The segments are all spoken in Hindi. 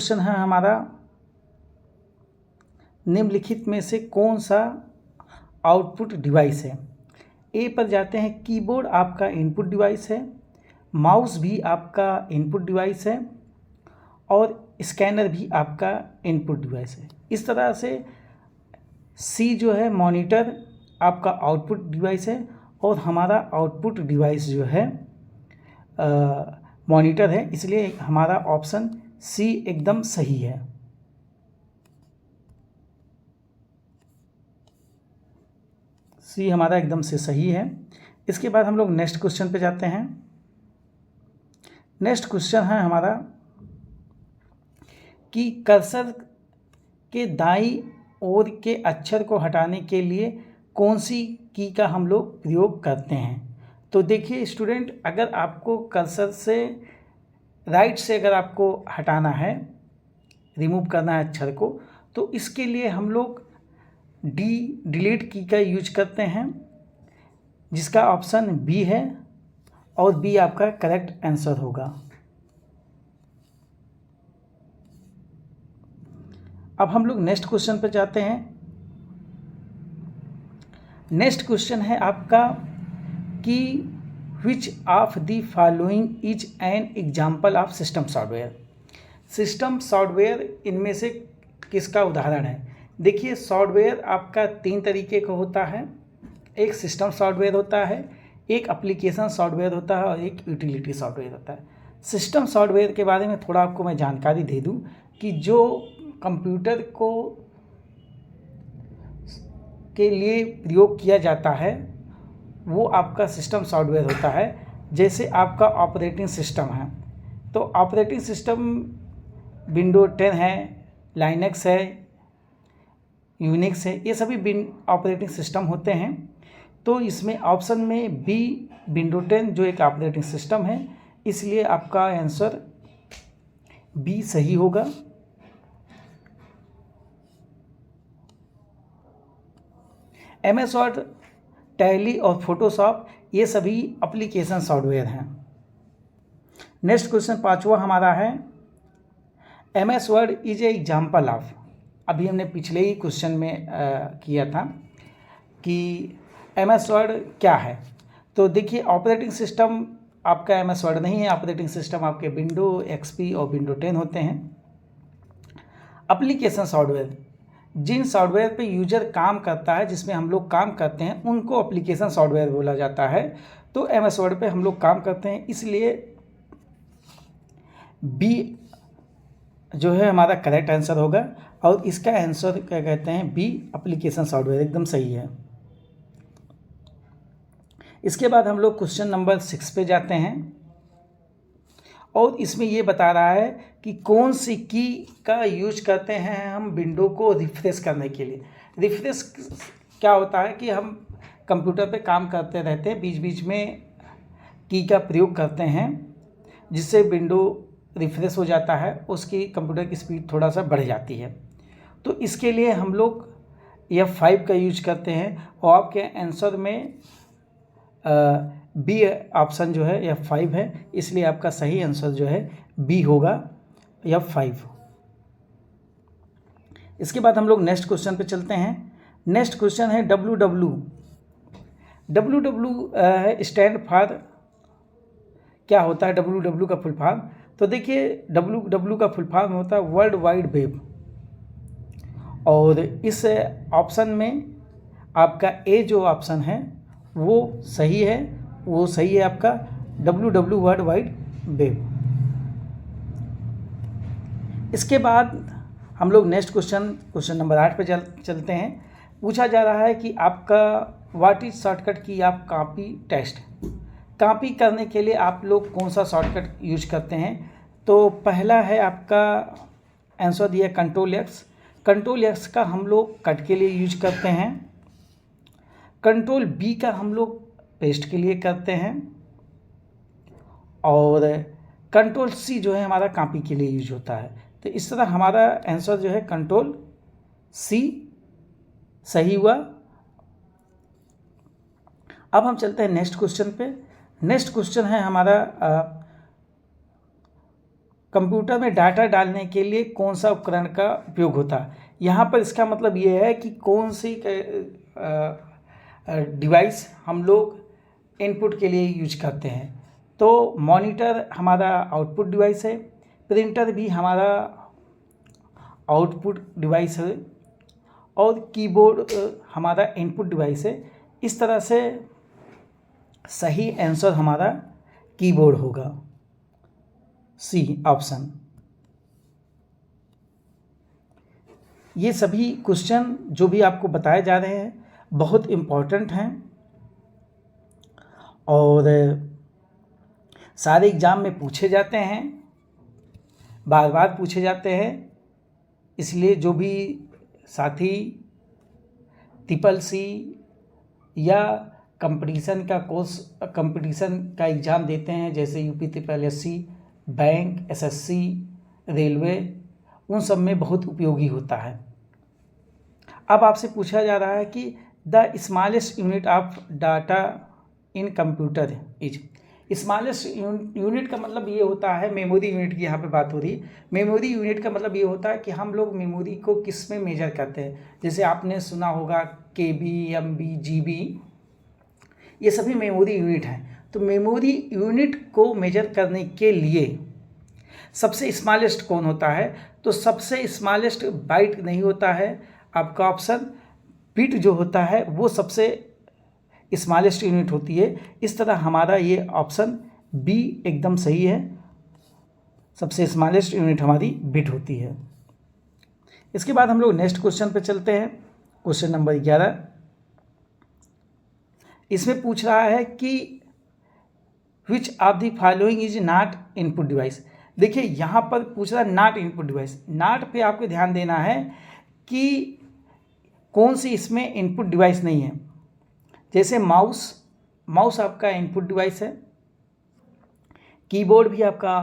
क्वेश्चन है हमारा, निम्नलिखित में से कौन सा आउटपुट डिवाइस है। ए पर जाते हैं, कीबोर्ड आपका इनपुट डिवाइस है, माउस भी आपका इनपुट डिवाइस है और स्कैनर भी आपका इनपुट डिवाइस है। इस तरह से सी जो है मॉनिटर आपका आउटपुट डिवाइस है और हमारा आउटपुट डिवाइस जो है मॉनिटर है, इसलिए हमारा ऑप्शन सी एकदम सही है। सी हमारा एकदम से सही है। इसके बाद हम लोग नेक्स्ट क्वेश्चन पे जाते हैं। नेक्स्ट क्वेश्चन है हमारा कि कर्सर के दाईं ओर के अक्षर को हटाने के लिए कौन सी की का हम लोग प्रयोग करते हैं। तो देखिए स्टूडेंट, अगर आपको कर्सर से राइट से अगर आपको हटाना है, रिमूव करना है अक्षर को, तो इसके लिए हम लोग डिलीट की का यूज करते हैं, जिसका ऑप्शन बी है और बी आपका करेक्ट आंसर होगा। अब हम लोग नेक्स्ट क्वेश्चन पर जाते हैं। नेक्स्ट क्वेश्चन है आपका कि which of the following is an example of system software. System software इनमें से किसका उदाहरण है। देखिए सॉफ्टवेयर आपका तीन तरीके का होता है, एक सिस्टम सॉफ्टवेयर होता है, एक एप्लीकेशन सॉफ्टवेयर होता है और एक यूटिलिटी सॉफ्टवेयर होता है। सिस्टम सॉफ्टवेयर के बारे में थोड़ा आपको मैं जानकारी दे दूं कि जो कंप्यूटर को के लिए प्रयोग किया जाता है वो आपका सिस्टम सॉफ्टवेयर होता है। जैसे आपका ऑपरेटिंग सिस्टम है, तो ऑपरेटिंग सिस्टम विंडो 10 है, लाइनक्स है, यूनिक्स है, ये सभी ऑपरेटिंग सिस्टम होते हैं। तो इसमें ऑप्शन में बी विंडो 10 जो एक ऑपरेटिंग सिस्टम है, इसलिए आपका आंसर बी सही होगा। MS वर्ड, टैली और फोटोशॉप ये सभी एप्लीकेशन सॉफ्टवेयर हैं। नेक्स्ट क्वेश्चन पांचवा हमारा है, MS word is a example of. अभी हमने पिछले ही क्वेश्चन में किया था कि MS वर्ड क्या है। तो देखिए ऑपरेटिंग सिस्टम आपका MS वर्ड नहीं है, ऑपरेटिंग सिस्टम आपके विंडो XP और विंडो 10 होते हैं। एप्लीकेशन सॉफ्टवेयर, जिन सॉफ्टवेयर पे यूजर काम करता है, जिसमें हम लोग काम करते हैं, उनको एप्लीकेशन सॉफ्टवेयर बोला जाता है। तो MS वर्ड पे हम लोग काम करते हैं, इसलिए बी जो है हमारा करेक्ट आंसर होगा और इसका आंसर क्या कहते हैं, बी एप्लीकेशन सॉफ्टवेयर एकदम सही है। इसके बाद हम लोग क्वेश्चन नंबर 6 पे जाते हैं और इसमें ये बता रहा है कि कौन सी की का यूज करते हैं हम विंडो को रिफ्रेश करने के लिए। रिफ्रेश क्या होता है कि हम कंप्यूटर पे काम करते रहते हैं, बीच बीच में की का प्रयोग करते हैं, जिससे विंडो रिफ्रेश हो जाता है, उसकी कंप्यूटर की स्पीड थोड़ा सा बढ़ जाती है। तो इसके लिए हम लोग F5 का यूज करते हैं और आपके आंसर में बी ऑप्शन जो है F5 है, इसलिए आपका सही आंसर जो है बी होगा, F5। इसके बाद हम लोग नेक्स्ट क्वेश्चन पे चलते हैं। नेक्स्ट क्वेश्चन है WW। WW स्टैंड फॉर क्या होता है, WW का फुल फॉर्म। तो देखिए WW का फुल फॉर्म होता है वर्ल्ड वाइड वेब, और इस ऑप्शन में आपका ए जो ऑप्शन है वो सही है, वो सही है आपका WW वर्ल्ड वाइड वेब। इसके बाद हम लोग नेक्स्ट क्वेश्चन नंबर 8 पे चलते हैं। पूछा जा रहा है कि आपका व्हाट इज शॉर्टकट की आप कॉपी टेस्ट। कॉपी करने के लिए आप लोग कौन सा शॉर्टकट यूज करते हैं। तो पहला है आपका आंसर दिया कंट्रोल X का हम लोग कट के लिए यूज करते हैं। कंट्रोल B का हम लोग पेस्ट के लिए करते हैं और कंट्रोल C जो है हमारा कॉपी के लिए यूज होता है। तो इस तरह हमारा आंसर जो है कंट्रोल C सही हुआ। अब हम चलते हैं नेक्स्ट क्वेश्चन पे। नेक्स्ट क्वेश्चन है हमारा कंप्यूटर में डाटा डालने के लिए कौन सा उपकरण का उपयोग होता है। यहाँ पर इसका मतलब ये है कि कौन सी डिवाइस हम लोग इनपुट के लिए यूज करते हैं। तो मॉनिटर हमारा आउटपुट डिवाइस है, प्रिंटर भी हमारा आउटपुट डिवाइस है और कीबोर्ड हमारा इनपुट डिवाइस है। इस तरह से सही आंसर हमारा कीबोर्ड होगा, सी ऑप्शन। ये सभी क्वेश्चन जो भी आपको बताए जा रहे हैं बहुत इम्पोर्टेंट हैं और सारे एग्ज़ाम में पूछे जाते हैं, बार बार पूछे जाते हैं। इसलिए जो भी साथी TCC या कंपटीशन का एग्ज़ाम देते हैं, जैसे UPSSC, बैंक, SSC, रेलवे, उन सब में बहुत उपयोगी होता है। अब आपसे पूछा जा रहा है कि the smallest unit of data in computer is. Smallest unit का मतलब ये होता है, मेमोरी यूनिट की यहाँ पे बात हो रही है। मेमोरी यूनिट का मतलब ये होता है कि हम लोग मेमोरी को किस में मेजर करते हैं। जैसे आपने सुना होगा KB, MB, GB, ये सभी मेमोरी यूनिट हैं। तो मेमोरी यूनिट को मेजर करने के लिए सबसे स्मॉलेस्ट कौन होता है, तो सबसे स्मॉलेस्ट बाइट नहीं होता है आपका ऑप्शन, बिट जो होता है वो सबसे स्मॉलेस्ट यूनिट होती है। इस तरह हमारा ये ऑप्शन बी एकदम सही है, सबसे स्मॉलेस्ट यूनिट हमारी बिट होती है। इसके बाद हम लोग नेक्स्ट क्वेश्चन पे चलते हैं, क्वेश्चन नंबर 11। इसमें पूछ रहा है कि which of the following is not input device. देखिए यहाँ पर पूछ रहा है नॉट इनपुट डिवाइस। नॉट पे आपको ध्यान देना है कि कौन सी इसमें इनपुट डिवाइस नहीं है। जैसे माउस आपका इनपुट डिवाइस है, कीबोर्ड भी आपका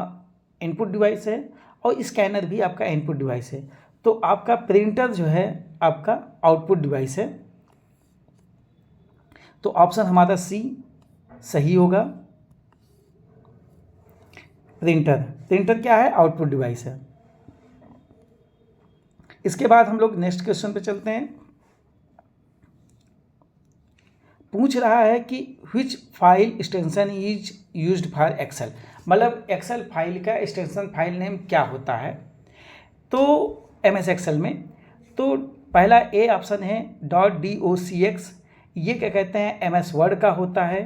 इनपुट डिवाइस है और स्कैनर भी आपका इनपुट डिवाइस है। तो आपका प्रिंटर जो है आपका आउटपुट डिवाइस है। तो ऑप्शन हमारा सी सही होगा। प्रिंटर क्या है, आउटपुट डिवाइस है। इसके बाद हम लोग नेक्स्ट क्वेश्चन पे चलते हैं। पूछ रहा है कि which file extension is used for Excel. मतलब एक्सेल फाइल का एक्सटेंशन फाइल नेम क्या होता है। तो MS एक्सेल में तो पहला ए ऑप्शन है .docx, ये क्या कहते हैं MS वर्ड का होता है।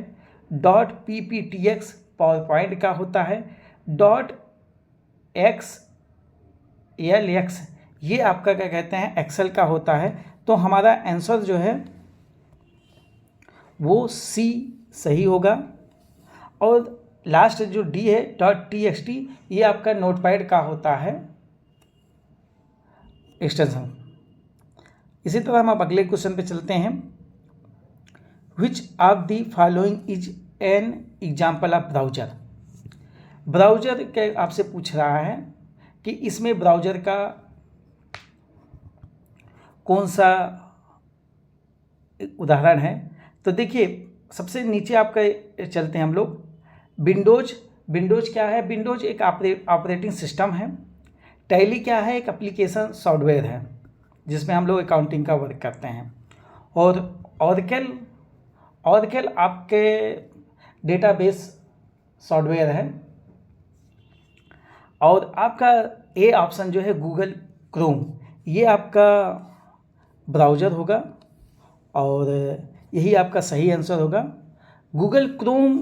.pptx पावर पॉइंट का होता है। .xlx ये आपका क्या कहते हैं एक्सेल का होता है। तो हमारा आंसर जो है वो सी सही होगा। और लास्ट जो डी है .txt ये आपका नोटपैड का होता है एक्सटेंशन। इसी तरह हम अब अगले क्वेश्चन पे चलते हैं। Which of the following is an example of browser. Browser के आपसे पूछ रहा है कि इसमें ब्राउजर का कौन सा उदाहरण है। तो देखिए सबसे नीचे आपका चलते हैं हम लोग। विंडोज क्या है, विंडोज एक ऑपरेटिंग सिस्टम है। टैली क्या है, एक एप्लीकेशन सॉफ्टवेयर है जिसमें हम लोग अकाउंटिंग का वर्क करते हैं। और ऑरेकल आपके डेटाबेस सॉफ्टवेयर है। और आपका ए ऑप्शन जो है गूगल क्रोम, ये आपका ब्राउज़र होगा और यही आपका सही आंसर होगा। गूगल क्रोम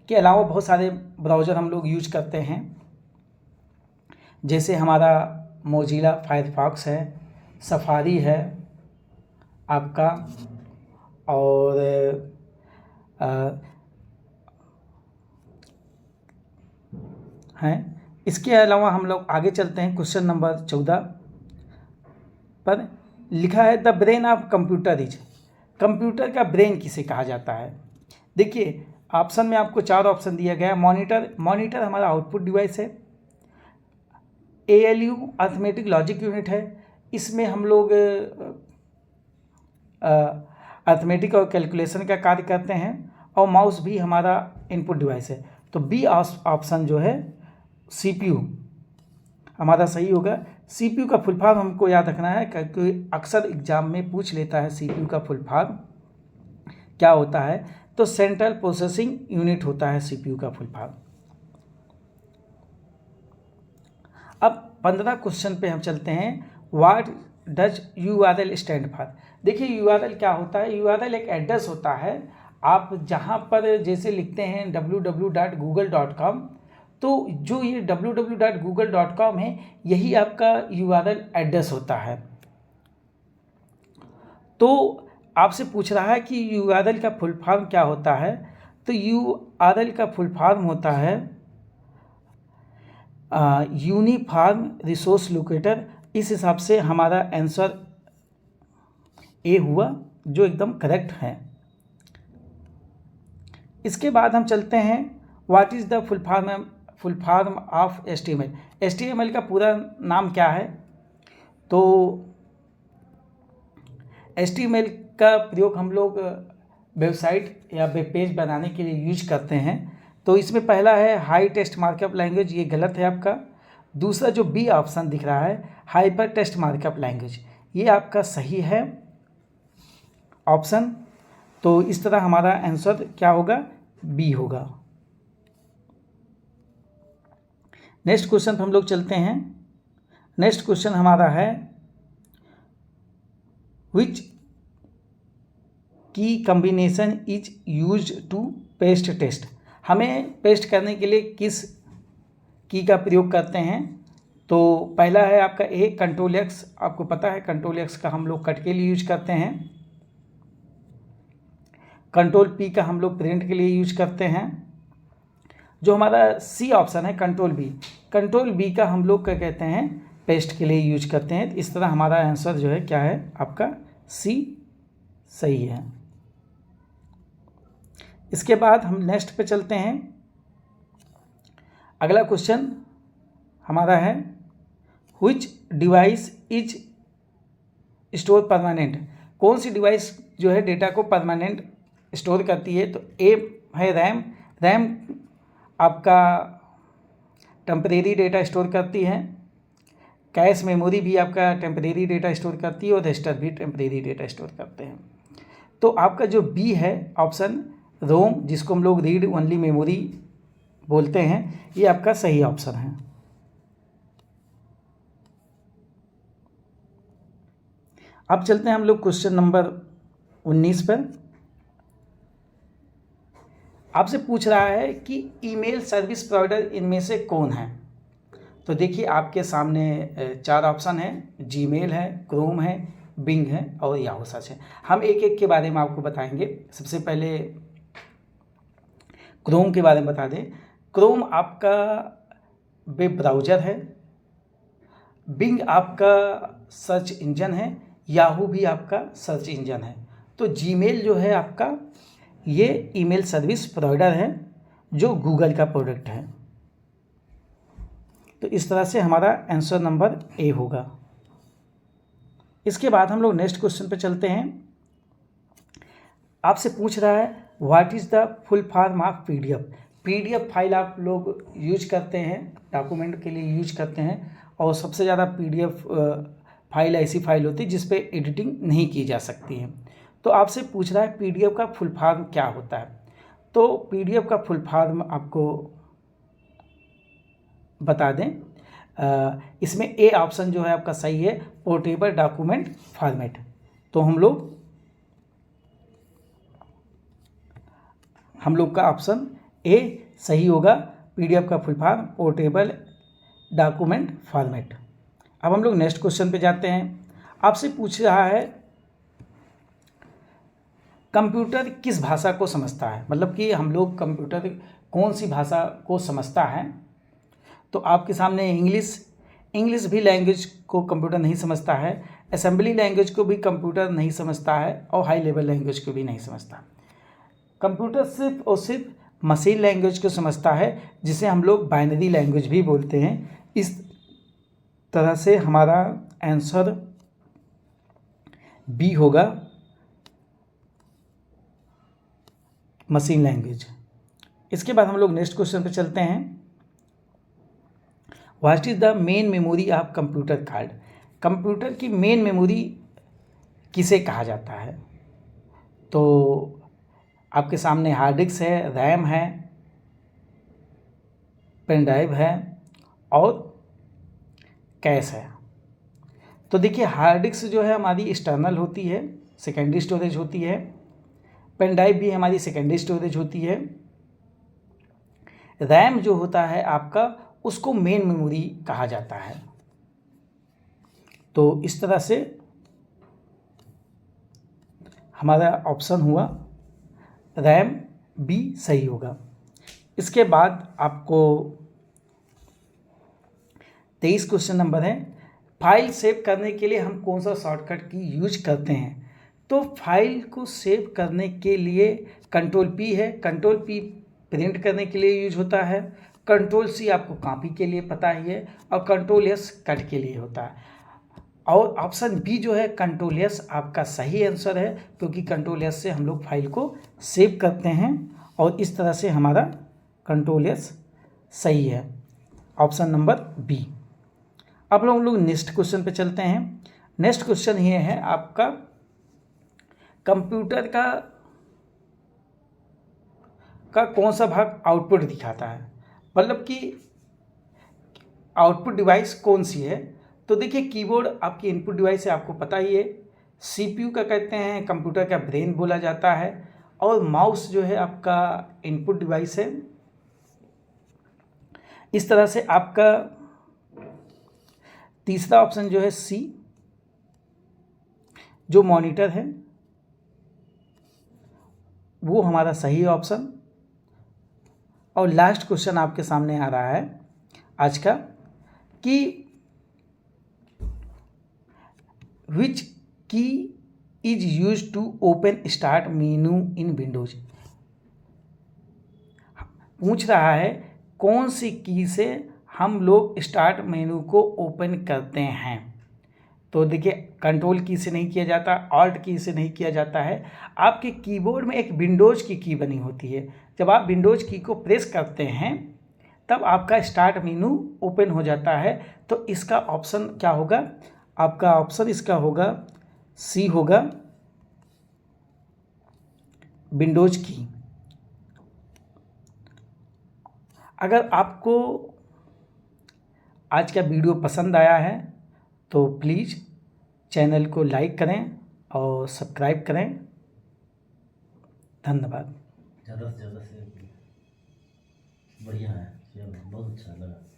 के अलावा बहुत सारे ब्राउज़र हम लोग यूज करते हैं, जैसे हमारा मोजिला फायरफॉक्स है, सफारी है आपका, और हैं। इसके अलावा हम लोग आगे चलते हैं। क्वेश्चन नंबर 14 पर लिखा है the brain of computer is. Computer का ब्रेन किसे कहा जाता है। देखिए ऑप्शन में आपको 4 ऑप्शन दिया गया है। मॉनिटर हमारा आउटपुट डिवाइस है। ALU अर्थमेटिक लॉजिक यूनिट है, इसमें हम लोग अर्थमेटिक और कैलकुलेशन का कार्य करते हैं। और माउस भी हमारा इनपुट डिवाइस है। तो बी ऑप्शन जो है CPU हमारा सही होगा। CPU का फुल फॉर्म हमको याद रखना है क्योंकि अक्सर एग्जाम में पूछ लेता है CPU का फुल फॉर्म क्या होता है। तो सेंट्रल प्रोसेसिंग यूनिट होता है CPU का फुल फॉर्म। अब 15 क्वेश्चन पे हम चलते हैं। What does URL stand for. देखिए URL क्या होता है। URL एक एड्रेस होता है। आप जहाँ पर जैसे लिखते हैं www.google.com, तो जो ये www.google.com है यही आपका URL एड्रेस होता है। तो आपसे पूछ रहा है कि URL का फुल फॉर्म क्या होता है। तो URL का फुल फॉर्म होता है यूनिफॉर्म रिसोर्स लोकेटर। इस हिसाब से हमारा आंसर ए हुआ, जो एकदम करेक्ट है। इसके बाद हम चलते हैं what is the full form of HTML। HTML का पूरा नाम क्या है। तो HTML का प्रयोग हम लोग वेबसाइट या वेब पेज बनाने के लिए यूज करते हैं। तो इसमें पहला है हाई टेक्स्ट मार्कअप लैंग्वेज, ये गलत है आपका। दूसरा जो बी ऑप्शन दिख रहा है हाइपर टेक्स्ट मार्कअप लैंग्वेज, ये आपका सही है ऑप्शन। तो इस तरह हमारा आंसर क्या होगा, बी होगा। नेक्स्ट क्वेश्चन हम लोग चलते हैं। नेक्स्ट क्वेश्चन हमारा है which key combination is use to paste test. हमें पेस्ट करने के लिए किस की का प्रयोग करते हैं। तो पहला है आपका ए कंट्रोल एक्स। आपको पता है कंट्रोल एक्स का हम लोग कट के लिए यूज करते हैं। कंट्रोल पी का हम लोग प्रिंट के लिए यूज करते हैं। जो हमारा सी ऑप्शन है कंट्रोल बी का हम लोग क्या कहते हैं, पेस्ट के लिए यूज करते हैं। इस तरह हमारा आंसर जो है क्या है आपका सी सही है। इसके बाद हम नेक्स्ट पे चलते हैं। अगला क्वेश्चन हमारा है which device is store permanent. कौन सी डिवाइस जो है डेटा को परमानेंट स्टोर करती है। तो ए है रैम आपका टेम्परेरी डेटा स्टोर करती है। कैश मेमोरी भी आपका टेम्परेरी डेटा स्टोर करती है और रजिस्टर भी टेम्परेरी डेटा स्टोर करते हैं। तो आपका जो बी है ऑप्शन रोम, जिसको हम लोग रीड ओनली मेमोरी बोलते हैं, ये आपका सही ऑप्शन है। अब चलते हैं हम लोग क्वेश्चन नंबर 19 पर। आपसे पूछ रहा है कि ईमेल सर्विस प्रोवाइडर इनमें से कौन है। तो देखिए आपके सामने 4 ऑप्शन है, जीमेल है, क्रोम है, बिंग है और याहू सर्च है। हम एक एक के बारे में आपको बताएंगे। सबसे पहले क्रोम के बारे में बता दें। क्रोम आपका वेब ब्राउज़र है, बिंग आपका सर्च इंजन है, याहू भी आपका सर्च इंजन है। तो जीमेल जो है आपका ये ईमेल सर्विस प्रोवाइडर है जो गूगल का प्रोडक्ट है। तो इस तरह से हमारा आंसर नंबर ए होगा। इसके बाद हम लोग नेक्स्ट क्वेश्चन पे चलते हैं। आपसे पूछ रहा है what is the full form of PDF file आप लोग यूज करते हैं, डॉक्यूमेंट के लिए यूज करते हैं। और सबसे ज़्यादा पीडीएफ फाइल ऐसी फाइल होती है जिस पे एडिटिंग नहीं की जा सकती है। तो आपसे पूछ रहा है पीडीएफ का फुल फॉर्म क्या होता है। तो पीडीएफ का फुल फॉर्म आपको बता दें, इसमें ए ऑप्शन जो है आपका सही है, पोर्टेबल डॉक्यूमेंट फॉर्मेट। तो हम लोग का ऑप्शन ए सही होगा। पीडीएफ का full form portable document format. अब हम लोग नेक्स्ट क्वेश्चन पे जाते हैं। आपसे पूछ रहा है कंप्यूटर किस भाषा को समझता है, मतलब कि हम लोग कंप्यूटर कौन सी भाषा को समझता है। तो आपके सामने इंग्लिश भी लैंग्वेज को कंप्यूटर नहीं समझता है, असेंबली लैंग्वेज को भी कंप्यूटर नहीं समझता है और हाई लेवल लैंग्वेज को भी नहीं समझता। कंप्यूटर सिर्फ और सिर्फ मशीन लैंग्वेज को समझता है, जिसे हम लोग बाइनरी लैंग्वेज भी बोलते हैं। इस तरह से हमारा आंसर बी होगा, मशीन लैंग्वेज। इसके बाद हम लोग नेक्स्ट क्वेश्चन पे चलते हैं। What is the main memory of computer card. Computer की मेन मेमोरी किसे कहा जाता है? तो आपके सामने हार्ड डिस्क है, रैम है, पेन ड्राइव है और कैश है। तो देखिए हार्ड डिस्क जो है हमारी एक्सटर्नल होती है, सेकेंडरी स्टोरेज होती है। पेन ड्राइव भी हमारी सेकेंडरी स्टोरेज होती है। रैम जो होता है आपका, उसको मेन मेमोरी कहा जाता है। तो इस तरह से हमारा ऑप्शन हुआ रैम बी सही होगा। इसके बाद आपको 23 क्वेश्चन नंबर है, फाइल सेव करने के लिए हम कौन सा शॉर्टकट की यूज करते हैं? तो फाइल को सेव करने के लिए कंट्रोल पी है, कंट्रोल पी प्रिंट करने के लिए यूज होता है, कंट्रोल सी आपको कॉपी के लिए पता ही है, और कंट्रोल एस कट के लिए होता है। और ऑप्शन बी जो है कंट्रोल एस आपका सही आंसर है, क्योंकि कंट्रोल एस से हम लोग फाइल को सेव करते हैं और इस तरह से हमारा कंट्रोल एस सही है, ऑप्शन नंबर बी। अब लोग नेक्स्ट क्वेश्चन पे चलते हैं। नेक्स्ट क्वेश्चन ये है आपका, कंप्यूटर का कौन सा भाग आउटपुट दिखाता है, मतलब कि आउटपुट डिवाइस कौन सी है? तो देखिए कीबोर्ड आपकी इनपुट डिवाइस है, आपको पता ही है। सीपीयू का कहते हैं कंप्यूटर का ब्रेन बोला जाता है, और माउस जो है आपका इनपुट डिवाइस है। इस तरह से आपका तीसरा ऑप्शन जो है सी, जो मॉनिटर है, वो हमारा सही ऑप्शन। और लास्ट क्वेश्चन आपके सामने आ रहा है आज का कि which key is use to open start menu in Windows. पूछ रहा है कौन सी की से हम लोग स्टार्ट मेनू को ओपन करते हैं। तो देखिए कंट्रोल की से नहीं किया जाता, ऑल्ट की से नहीं किया जाता है। आपके कीबोर्ड में एक विंडोज की बनी होती है, जब आप विंडोज की को प्रेस करते हैं तब आपका स्टार्ट मेनू ओपन हो जाता है। तो इसका ऑप्शन क्या होगा? आपका ऑप्शन इसका होगा सी होगा, विंडोज की। अगर आपको आज का वीडियो पसंद आया है तो प्लीज़ चैनल को लाइक करें और सब्सक्राइब करें। धन्यवाद। ज़्यादा से बढ़िया है, चलो बहुत अच्छा लगा।